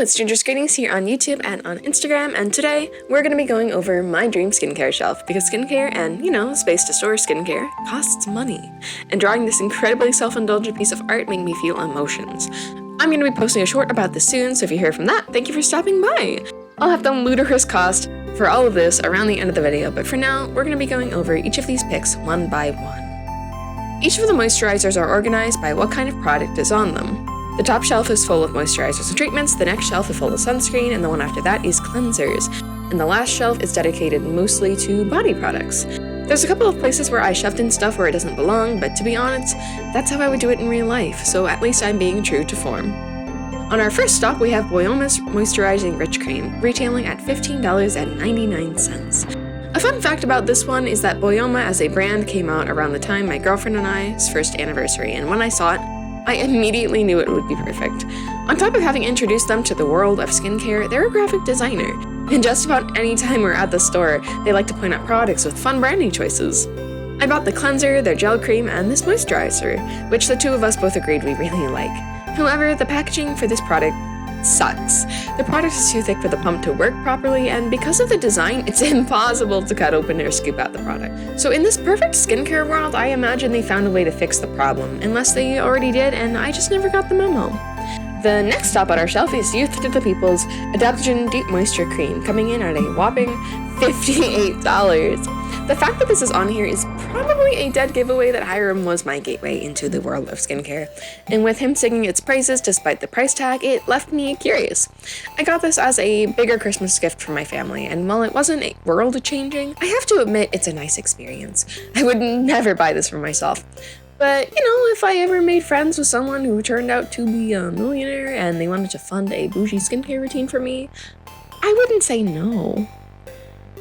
it's Ginger Greetings here on YouTube and on Instagram, and today we're going to be going over my dream skincare shelf because skincare and, space to store skincare costs money. And drawing this incredibly self-indulgent piece of art made me feel emotions. I'm going to be posting a short about this soon, so if you hear from that, thank you for stopping by. I'll have the ludicrous cost for all of this around the end of the video, but for now, we're going to be going over each of these picks one by one. Each of the moisturizers are organized by what kind of product is on them. The top shelf is full of moisturizers and treatments, the next shelf is full of sunscreen, and the one after that is cleansers. And the last shelf is dedicated mostly to body products. There's a couple of places where I shoved in stuff where it doesn't belong, but to be honest, that's how I would do it in real life, so at least I'm being true to form. On our first stop, we have Boyoma's Moisturizing Rich Cream, retailing at $15.99. A fun fact about this one is that Boyoma as a brand came out around the time my girlfriend and I's first anniversary, and when I saw it, I immediately knew it would be perfect. On top of having introduced them to the world of skincare, they're a graphic designer. And just about any time we're at the store, they like to point out products with fun branding choices. I bought the cleanser, their gel cream, and this moisturizer, which the two of us both agreed we really like. However, the packaging for this product sucks. The product is too thick for the pump to work properly, and because of the design, it's impossible to cut open or scoop out the product. So in this perfect skincare world, I imagine they found a way to fix the problem, unless they already did and I just never got the memo. The next stop on our shelf is Youth to the People's Adaptogen Deep Moisture Cream, coming in at a whopping $58. The fact that this is on here is probably a dead giveaway that Hiram was my gateway into the world of skincare, and with him singing its praises despite the price tag, it left me curious. I got this as a bigger Christmas gift for my family, and while it wasn't world-changing, I have to admit it's a nice experience. I would never buy this for myself. But, if I ever made friends with someone who turned out to be a millionaire and they wanted to fund a bougie skincare routine for me, I wouldn't say no.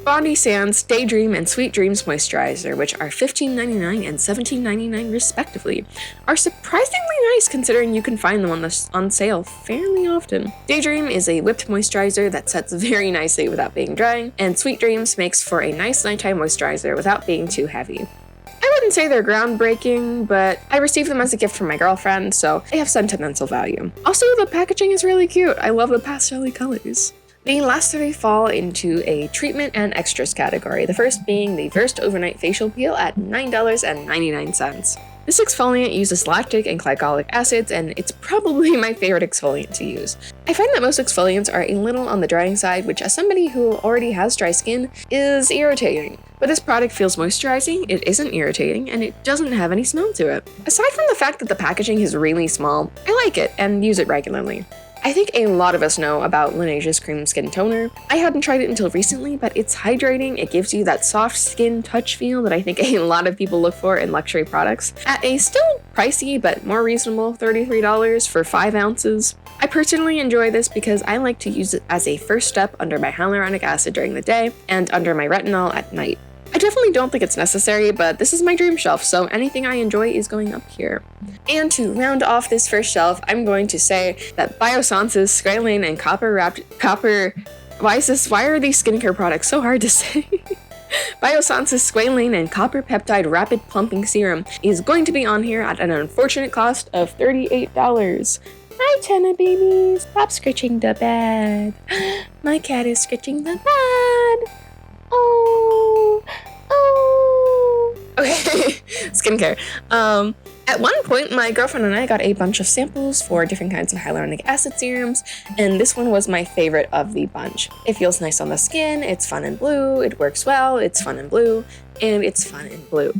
Bondi Sands Daydream and Sweet Dreams Moisturizer, which are $15.99 and $17.99 respectively, are surprisingly nice considering you can find them on sale fairly often. Daydream is a whipped moisturizer that sets very nicely without being drying, and Sweet Dreams makes for a nice nighttime moisturizer without being too heavy. I wouldn't say they're groundbreaking, but I received them as a gift from my girlfriend, so they have sentimental value. Also, the packaging is really cute. I love the pastel-y colors. The last three fall into a treatment and extras category, the first being the Versed Overnight Facial Peel at $9.99. This exfoliant uses lactic and glycolic acids, and it's probably my favorite exfoliant to use. I find that most exfoliants are a little on the drying side, which as somebody who already has dry skin, is irritating. But this product feels moisturizing, it isn't irritating, and it doesn't have any smell to it. Aside from the fact that the packaging is really small, I like it and use it regularly. I think a lot of us know about Laneige's Cream Skin Toner. I hadn't tried it until recently, but it's hydrating, it gives you that soft skin touch feel that I think a lot of people look for in luxury products, at a still pricey but more reasonable $33 for 5 ounces. I personally enjoy this because I like to use it as a first step under my hyaluronic acid during the day and under my retinol at night. I definitely don't think it's necessary, but this is my dream shelf, so anything I enjoy is going up here. And to round off this first shelf, I'm going to say that Biosance's Squalane and why are these skincare products so hard to say? Biosance's Squalane and Copper Peptide Rapid Plumping Serum is going to be on here at an unfortunate cost of $38. Hi, Tenna babies. Stop scratching the bed. My cat is scratching the bed. Oh. Okay, skincare. At one point, my girlfriend and I got a bunch of samples for different kinds of hyaluronic acid serums, and this one was my favorite of the bunch. It feels nice on the skin, it's fun and blue, it works well, it's fun and blue, and it's fun and blue.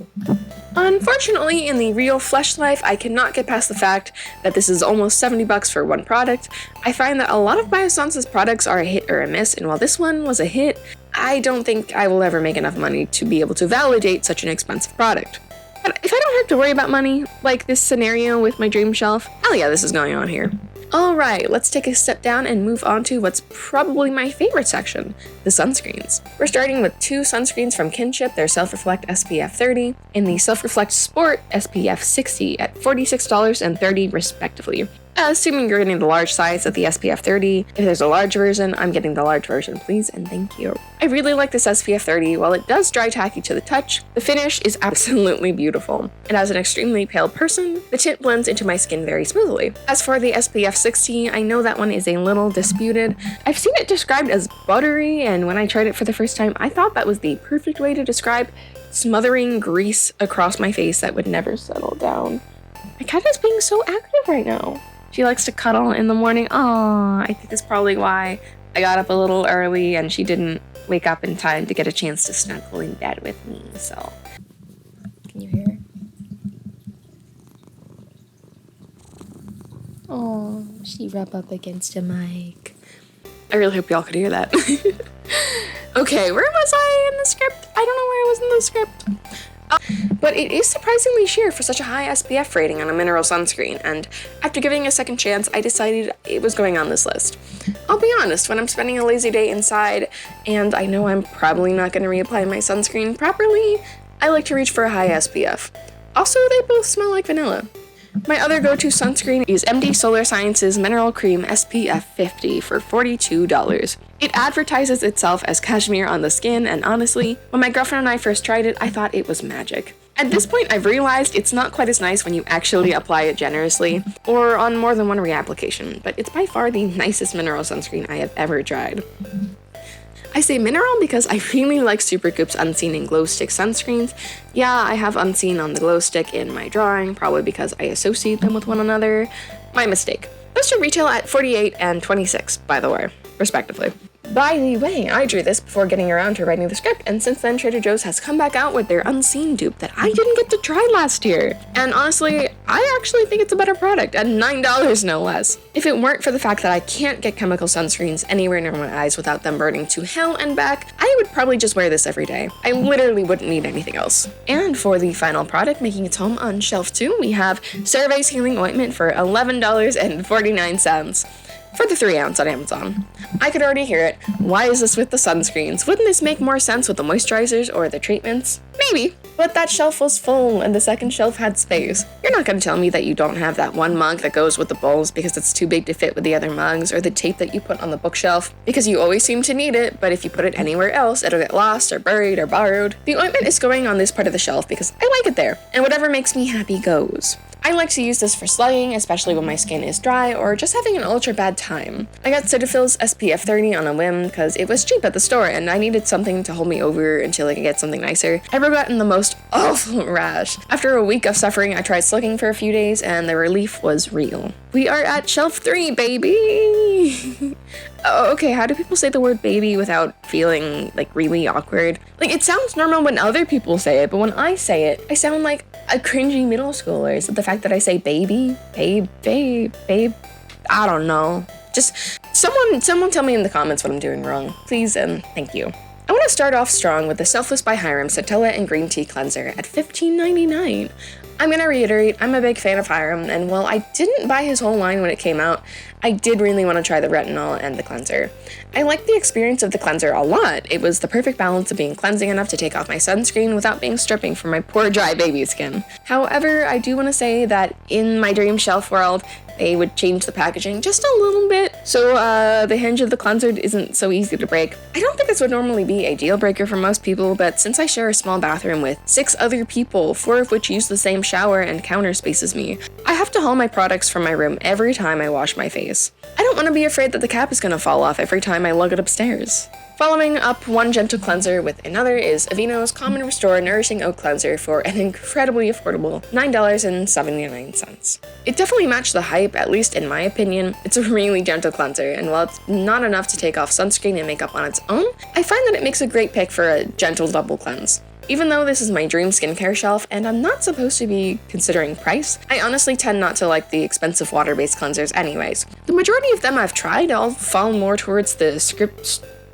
Unfortunately, in the real flesh life, I cannot get past the fact that this is almost $70 for one product. I find that a lot of Biosance's products are a hit or a miss, and while this one was a hit, I don't think I will ever make enough money to be able to validate such an expensive product. But if I don't have to worry about money, like this scenario with my dream shelf, hell yeah, this is going on here. Alright, let's take a step down and move on to what's probably my favorite section, the sunscreens. We're starting with 2 sunscreens from Kinship, their Self-Reflect SPF 30 and the Self-Reflect Sport SPF 60 at $46.30 respectively. Assuming you're getting the large size of the SPF 30. If there's a large version, I'm getting the large version, please and thank you. I really like this SPF 30. While it does dry tacky to the touch, the finish is absolutely beautiful. And as an extremely pale person, the tint blends into my skin very smoothly. As for the SPF 60, I know that one is a little disputed. I've seen it described as buttery, and when I tried it for the first time, I thought that was the perfect way to describe smothering grease across my face that would never settle down. My cat is being so active right now. She likes to cuddle in the morning. Aww, I think that's probably why I got up a little early and she didn't wake up in time to get a chance to snuggle in bed with me, so. Can you hear her? Oh, she rubbed up against the mic. I really hope y'all could hear that. Okay, where was I in the script? I don't know where I was in the script. But it is surprisingly sheer for such a high SPF rating on a mineral sunscreen, and after giving it a second chance, I decided it was going on this list. I'll be honest, when I'm spending a lazy day inside, and I know I'm probably not going to reapply my sunscreen properly, I like to reach for a high SPF. Also, they both smell like vanilla. My other go-to sunscreen is MD Solar Sciences Mineral Cream SPF 50 for $42. It advertises itself as cashmere on the skin, and honestly, when my girlfriend and I first tried it, I thought it was magic. At this point, I've realized it's not quite as nice when you actually apply it generously, or on more than one reapplication, but it's by far the nicest mineral sunscreen I have ever tried. I say mineral because I really like Supergoop's Unseen and Glow Stick sunscreens. Yeah, I have Unseen on the Glow Stick in my drawing, probably because I associate them with one another. My mistake. Those should retail at $48 and $26, by the way, respectively. By the way, I drew this before getting around to writing the script, and since then Trader Joe's has come back out with their Unseen dupe that I didn't get to try last year. And honestly, I actually think it's a better product, at $9 no less. If it weren't for the fact that I can't get chemical sunscreens anywhere near my eyes without them burning to hell and back, I would probably just wear this every day. I literally wouldn't need anything else. And for the final product making its home on shelf 2, we have CeraVe's Healing Ointment for $11.49. For the 3-ounce on Amazon. I could already hear it. Why is this with the sunscreens? Wouldn't this make more sense with the moisturizers or the treatments? Maybe. But that shelf was full and the second shelf had space. You're not going to tell me that you don't have that one mug that goes with the bowls because it's too big to fit with the other mugs, or the tape that you put on the bookshelf because you always seem to need it, but if you put it anywhere else, it'll get lost or buried or borrowed. The ointment is going on this part of the shelf because I like it there, and whatever makes me happy goes. I like to use this for slugging, especially when my skin is dry or just having an ultra bad time. I got Cetaphil's SPF 30 on a whim because it was cheap at the store and I needed something to hold me over until I could get something nicer. I've gotten the most awful rash. After a week of suffering, I tried slugging for a few days and the relief was real. We are at shelf 3, baby! Oh, okay, how do people say the word baby without feeling, like, really awkward? Like, it sounds normal when other people say it, but when I say it, I sound like a cringy middle schooler. Is it the fact that I say baby? Babe, I don't know. Just, someone tell me in the comments what I'm doing wrong, please, and thank you. I want to start off strong with the Selfless by Hyram Satella and Green Tea Cleanser at $15.99. I'm gonna reiterate, I'm a big fan of Hyram, and while I didn't buy his whole line when it came out, I did really want to try the retinol and the cleanser. I liked the experience of the cleanser a lot. It was the perfect balance of being cleansing enough to take off my sunscreen without being stripping for my poor dry baby skin. However, I do want to say that in my dream shelf world, they would change the packaging just a little bit, so the hinge of the cleanser isn't so easy to break. I don't think this would normally be a deal breaker for most people, but since I share a small bathroom with 6 other people, 4 of which use the same shower and counter space as me, I have to haul my products from my room every time I wash my face. I don't want to be afraid that the cap is going to fall off every time I lug it upstairs. Following up one gentle cleanser with another is Aveeno's Calm and Restore Nourishing Oat Cleanser for an incredibly affordable $9.79. It definitely matched the hype, at least in my opinion. It's a really gentle cleanser, and while it's not enough to take off sunscreen and makeup on its own, I find that it makes a great pick for a gentle double cleanse. Even though this is my dream skincare shelf and I'm not supposed to be considering price, I honestly tend not to like the expensive water-based cleansers anyways. The majority of them I've tried all fall more towards the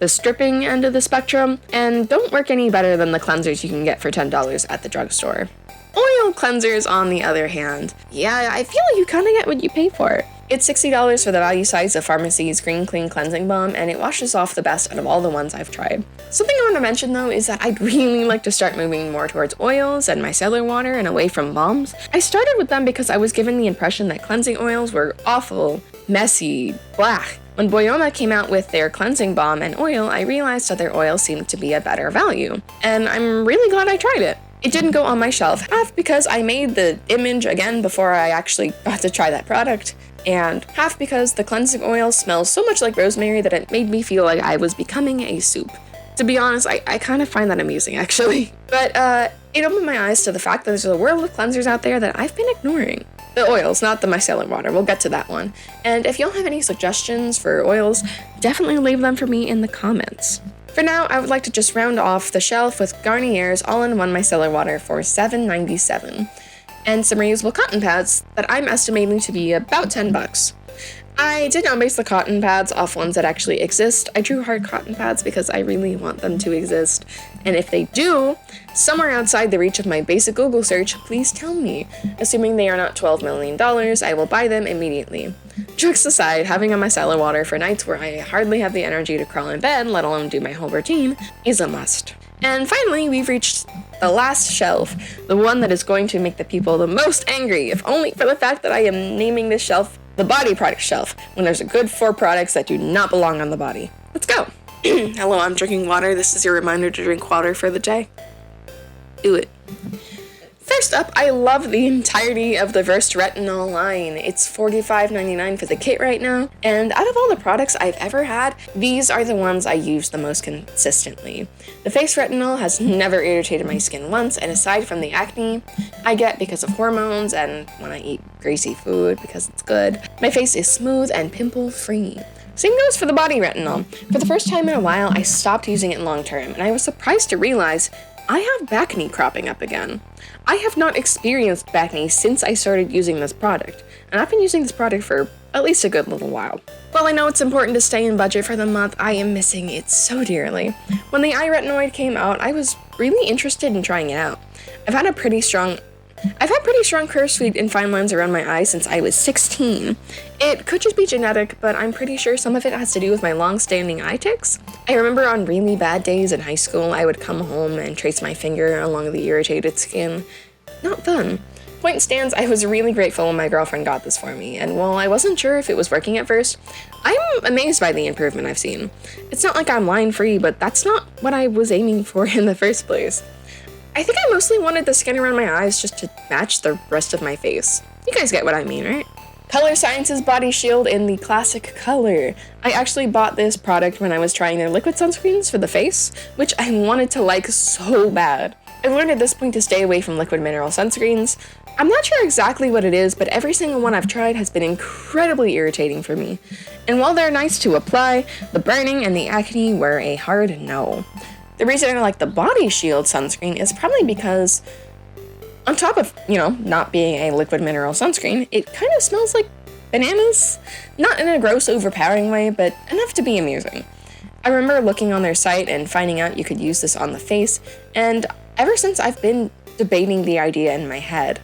the stripping end of the spectrum, and don't work any better than the cleansers you can get for $10 at the drugstore. Oil cleansers, on the other hand, yeah, I feel like you kind of get what you pay for. It's $60 for the value size of Pharmacy's Green Clean Cleansing Balm, and it washes off the best out of all the ones I've tried. Something I want to mention though is that I'd really like to start moving more towards oils and micellar water and away from balms. I started with them because I was given the impression that cleansing oils were awful, messy, blah. When Boyoma came out with their cleansing balm and oil, I realized that their oil seemed to be a better value, and I'm really glad I tried it. It didn't go on my shelf, half because I made the image again before I actually got to try that product, and half because the cleansing oil smells so much like rosemary that it made me feel like I was becoming a soup. To be honest, I kind of find that amusing, actually. But it opened my eyes to the fact that there's a world of cleansers out there that I've been ignoring. The oils, not the micellar water. We'll get to that one. And if y'all have any suggestions for oils, definitely leave them for me in the comments. For now, I would like to just round off the shelf with Garnier's all-in-one micellar water for $7.97, and some reusable cotton pads that I'm estimating to be about $10. I did not base the cotton pads off ones that actually exist. I drew hard cotton pads because I really want them to exist, and if they do, somewhere outside the reach of my basic Google search, please tell me. Assuming they are not $12 million, I will buy them immediately. Jokes aside, having a micellar water for nights where I hardly have the energy to crawl in bed, let alone do my whole routine, is a must. And finally, we've reached the last shelf, the one that is going to make the people the most angry, if only for the fact that I am naming this shelf the body product shelf, when there's a good 4 products that do not belong on the body. Let's go. Hello, I'm drinking water. This is your reminder to drink water for the day. Do it. First up, I love the entirety of the Versed Retinol line. It's $45.99 for the kit right now, and out of all the products I've ever had, these are the ones I use the most consistently. The face retinol has never irritated my skin once, and aside from the acne I get because of hormones and when I eat greasy food because it's good, my face is smooth and pimple-free. Same goes for the body retinol. For the first time in a while, I stopped using it long term, and I was surprised to realize I have acne cropping up again. I have not experienced acne since I started using this product, and I've been using this product for at least a good little while. While I know it's important to stay in budget for the month, I am missing it so dearly. When the eye retinoid came out, I was really interested in trying it out. I've had pretty strong curves and fine lines around my eyes since I was 16. It could just be genetic, but I'm pretty sure some of it has to do with my long-standing eye tics. I remember on really bad days in high school, I would come home and trace my finger along the irritated skin. Not fun. Point stands, I was really grateful when my girlfriend got this for me, and while I wasn't sure if it was working at first, I'm amazed by the improvement I've seen. It's not like I'm line-free, but that's not what I was aiming for in the first place. I think I mostly wanted the skin around my eyes just to match the rest of my face. You guys get what I mean, right? Color Science's Body Shield in the classic color. I actually bought this product when I was trying their liquid sunscreens for the face, which I wanted to like so bad. I've learned at this point to stay away from liquid mineral sunscreens. I'm not sure exactly what it is, but every single one I've tried has been incredibly irritating for me. And while they're nice to apply, the burning and the acne were a hard no. The reason I like the Body Shield sunscreen is probably because, on top of, not being a liquid mineral sunscreen, it kind of smells like bananas. Not in a gross, overpowering way, but enough to be amusing. I remember looking on their site and finding out you could use this on the face, and ever since I've been debating the idea in my head.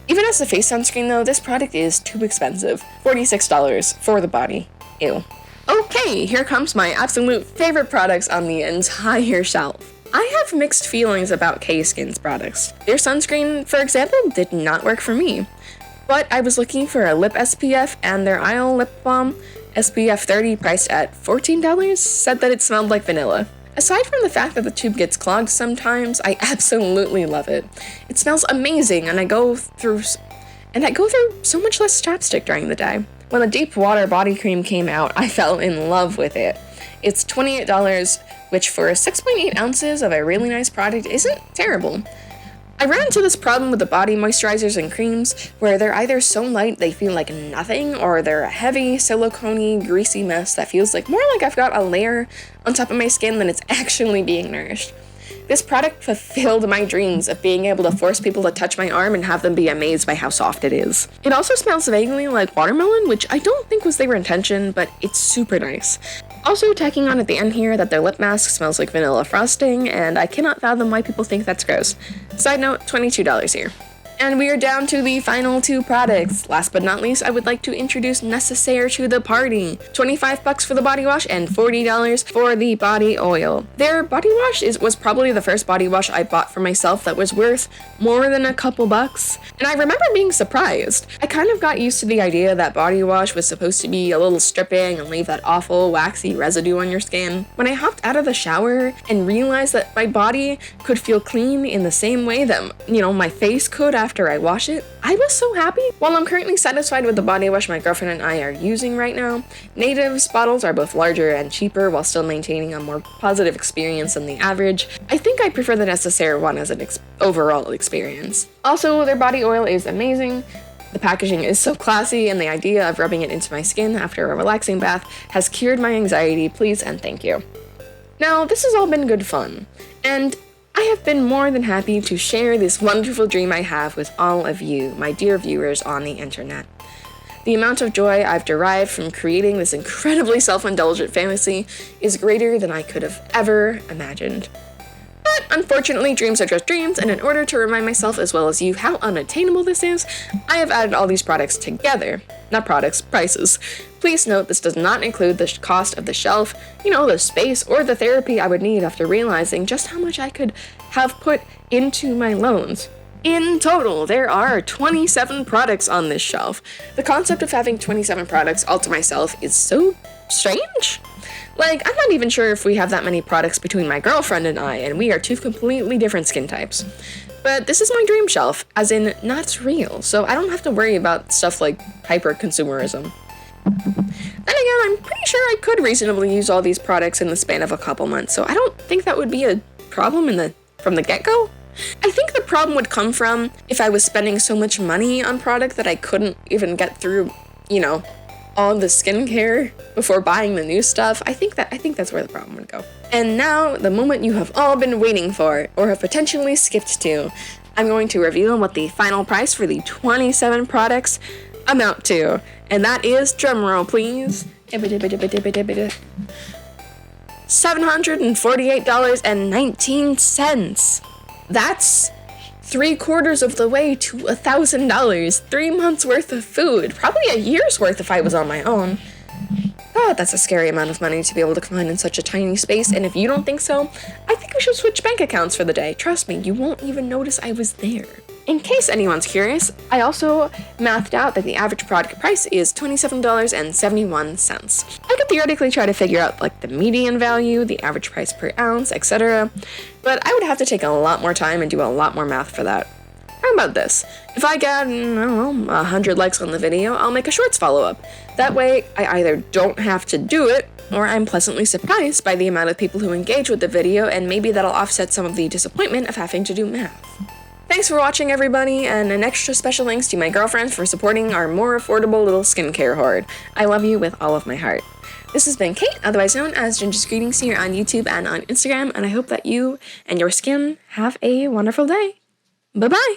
Even as a face sunscreen though, this product is too expensive. $46 for the body. Ew. Okay, here comes my absolute favorite products on the entire shelf. I have mixed feelings about K-Skin's products. Their sunscreen, for example, did not work for me. But I was looking for a lip SPF, and their Isle lip balm, SPF 30, priced at $14, said that it smelled like vanilla. Aside from the fact that the tube gets clogged sometimes, I absolutely love it. It smells amazing, and I go through so much less chapstick during the day. When the Deep Water body cream came out, I fell in love with it. It's $28, which for 6.8 ounces of a really nice product isn't terrible. I ran into this problem with the body moisturizers and creams, where they're either so light they feel like nothing, or they're a heavy, silicone-y, greasy mess that feels more like I've got a layer on top of my skin than it's actually being nourished. This product fulfilled my dreams of being able to force people to touch my arm and have them be amazed by how soft it is. It also smells vaguely like watermelon, which I don't think was their intention, but it's super nice. Also tacking on at the end here that their lip mask smells like vanilla frosting, and I cannot fathom why people think that's gross. Side note, $22 here. And we are down to the final two products. Last but not least, I would like to introduce Necessaire to the party. $25 for the body wash and $40 for the body oil. Their body wash was probably the first body wash I bought for myself that was worth more than a couple bucks. And I remember being surprised. I kind of got used to the idea that body wash was supposed to be a little stripping and leave that awful waxy residue on your skin. When I hopped out of the shower and realized that my body could feel clean in the same way that, my face could after I wash it, I was so happy. While I'm currently satisfied with the body wash my girlfriend and I are using right now, Native's bottles are both larger and cheaper while still maintaining a more positive experience than the average. I think I prefer the Necessaire one as an overall experience. Also, their body oil is amazing. The packaging is so classy, and the idea of rubbing it into my skin after a relaxing bath has cured my anxiety. Please and thank you. Now, this has all been good fun, and I have been more than happy to share this wonderful dream I have with all of you, my dear viewers on the internet. The amount of joy I've derived from creating this incredibly self-indulgent fantasy is greater than I could have ever imagined. But unfortunately, dreams are just dreams, and in order to remind myself as well as you how unattainable this is, I have added all these products together. Not products, prices. Please note this does not include the cost of the shelf, the space, or the therapy I would need after realizing just how much I could have put into my loans. In total, there are 27 products on this shelf. The concept of having 27 products all to myself is so strange. I'm not even sure if we have that many products between my girlfriend and I, and we are two completely different skin types. But this is my dream shelf, as in not real, so I don't have to worry about stuff like hyper-consumerism. Then again, I'm pretty sure I could reasonably use all these products in the span of a couple months, so I don't think that would be a problem from the get-go. I think the problem would come from if I was spending so much money on product that I couldn't even get through, all the skincare before buying the new stuff. I think that's where the problem would go. And now, the moment you have all been waiting for, or have potentially skipped to, I'm going to reveal what the final price for the 27 products amount to. And that is, drumroll please, $748.19. That's 3/4 of the way to $1,000. 3 months worth of food. Probably a year's worth if I was on my own. God, that's a scary amount of money to be able to find in such a tiny space, and if you don't think so, I think we should switch bank accounts for the day. Trust me, you won't even notice I was there. In case anyone's curious, I also mathed out that the average product price is $27.71. I could theoretically try to figure out the median value, the average price per ounce, etc., but I would have to take a lot more time and do a lot more math for that. How about this? If I get, 100 likes on the video, I'll make a shorts follow-up. That way, I either don't have to do it, or I'm pleasantly surprised by the amount of people who engage with the video, and maybe that'll offset some of the disappointment of having to do math. Thanks for watching, everybody, and an extra special thanks to my girlfriends for supporting our more affordable little skincare hoard. I love you with all of my heart. This has been Kate, otherwise known as Ginger's Greetings, here on YouTube and on Instagram, and I hope that you and your skin have a wonderful day. Bye-bye!